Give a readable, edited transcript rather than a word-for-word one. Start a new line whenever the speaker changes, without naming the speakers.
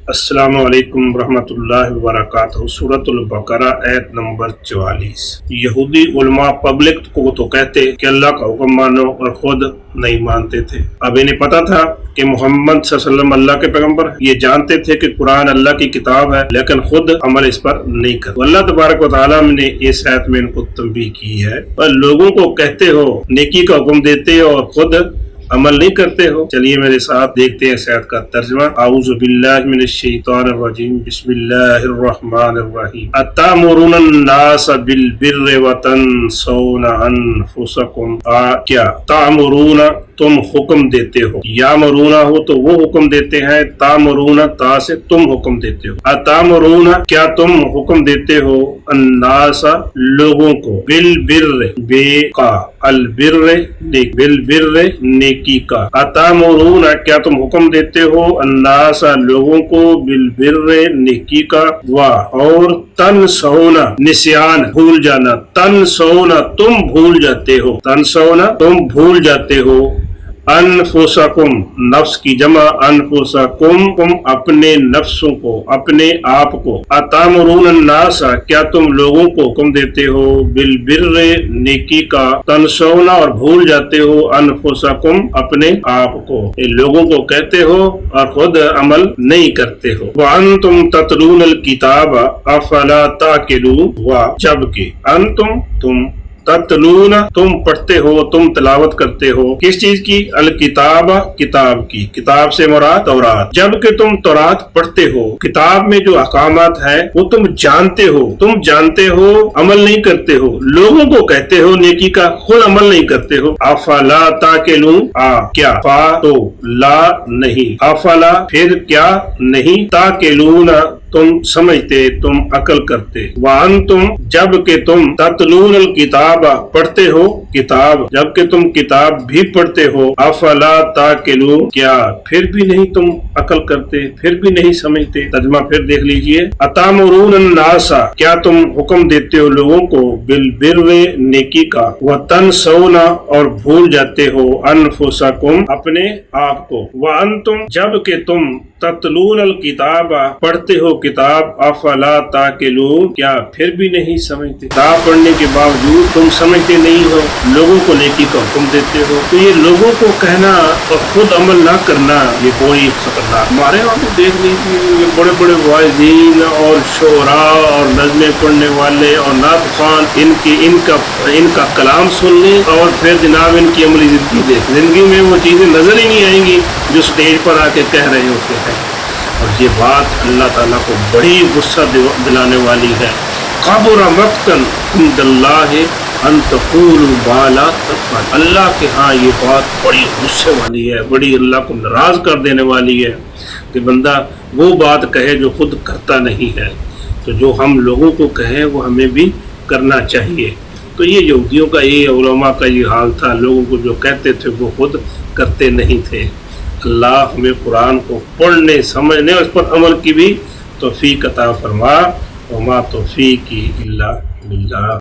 السلام علیکم ورحمۃ اللہ وبرکاتہ۔ سورۃ البقرہ آیت نمبر 44۔ یہودی علماء پبلک کو تو کہتے کہ اللہ کا حکم مانو اور خود نہیں مانتے تھے۔ اب انہیں پتا تھا کہ محمد صلی اللہ علیہ وسلم اللہ کے پیغمبر، یہ جانتے تھے کہ قرآن اللہ کی کتاب ہے، لیکن خود عمل اس پر نہیں کرتے۔ اللہ تبارک و تعالیٰ نے اس آیت میں ان کو تنبیہ کی ہے، اور لوگوں کو کہتے ہو، نیکی کا حکم دیتے ہو اور خود عمل نہیں کرتے ہو۔ چلیے میرے ساتھ دیکھتے ہیں اس آیت کا ترجمہ۔ اعوذ باللہ من الشیطان الرجیم، بسم اللہ الرحمن الرحیم۔ اتامرون الناس بالبر وتنسون انفسکم۔ کیا تامرون تم حکم دیتے ہو، یامرونا ہو تو وہ حکم دیتے ہیں، تامرونا تا سے تم حکم دیتے ہو۔ اتامرونا کیا تم حکم دیتے ہو، الناس لوگوں کو، بالبر بے کا، البر نیک، بالبر نیکی کا، اتامرونا کیا تم حکم دیتے ہو، الناس لوگوں کو، بالبر نیکی کا، اور تنسونا نسیان بھول جانا، تنسونا تم بھول جاتے ہو، تنسونا تم بھول جاتے ہو، انفسکم نفس کی جمع، انفسکم تم اپنے نفسوں کو، اپنے آپ کو، اتامرون الناس کیا تم لوگوں کو حکم دیتے ہو، بالبر نیکی کا، تنسونا اور بھول جاتے ہو، انفسکم اپنے آپ کو، لوگوں کو کہتے ہو اور خود عمل نہیں کرتے ہو۔ وانتم تتلون الکتاب افلا تعقلون، جبکہ انتم تم، تتلون تم پڑھتے ہو، تم تلاوت کرتے ہو، کس چیز کی، الکتاب کتاب کی، کتاب سے مراد تورات، جبکہ تم تورات پڑھتے ہو، کتاب میں جو احکامات ہیں وہ تم جانتے ہو، عمل نہیں کرتے ہو، لوگوں کو کہتے ہو نیکی کا، خود عمل نہیں کرتے ہو۔ افلا تعقلون، کیا، فا تو لا نہیں، افلا پھر کیا نہیں، تعقلون تم سمجھتے، تم عقل کرتے، وانتم جبکہ تم تتلون الکتاب پڑھتے ہو کتاب، جبکہ تم کتاب بھی پڑھتے ہو، افلا تعقلون کیا پھر بھی نہیں تم عقل کرتے، پھر بھی نہیں سمجھتے۔ ترجمہ پھر دیکھ لیجئے۔ اتامرون الناس کیا تم حکم دیتے ہو لوگوں کو، بالبر نیکی کا، وتنسون اور بھول جاتے ہو، انفسکم اپنے آپ کو، وانتم جبکہ تم تتلون الکتاب پڑھتے ہو کتاب، افلا تعقلون کیا پھر بھی نہیں سمجھتے، کتاب پڑھنے کے باوجود تم سمجھتے نہیں ہو، لوگوں کو نیکی کا حکم دیتے ہو۔ تو یہ لوگوں کو کہنا اور خود عمل نہ کرنا، یہ بڑی خطرناک۔ ہمارے وہاں تو دیکھ لیجیے بڑے بڑے واعظین اور شعراء اور نظمیں پڑھنے والے اور نعت خوان، ان کا کلام سن لیں اور پھر جناب ان کی عملی زندگی دیکھ، زندگی میں وہ چیزیں نظر ہی نہیں آئیں گی جو سٹیج پر آ کے کہہ رہے ہوتے ہیں۔ اور یہ بات اللہ تعالیٰ کو بڑی غصہ دلانے والی ہے۔ کبر مقتا عند اللہ ان تقولوا ما لا تفعلون، اللہ کے ہاں یہ بات بڑی غصے والی ہے، بڑی اللہ کو ناراض کر دینے والی ہے کہ بندہ وہ بات کہے جو خود کرتا نہیں ہے۔ تو جو ہم لوگوں کو کہیں وہ ہمیں بھی کرنا چاہیے۔ تو یہ یہودیوں کا، یہ علماء کا یہ حال تھا، لوگوں کو جو کہتے تھے وہ خود کرتے نہیں تھے۔ اللہ ہمیں قرآن کو پڑھنے، سمجھنے اور اس پر عمل کی بھی توفیق عطا فرما۔ وما توفیقی الا باللہ۔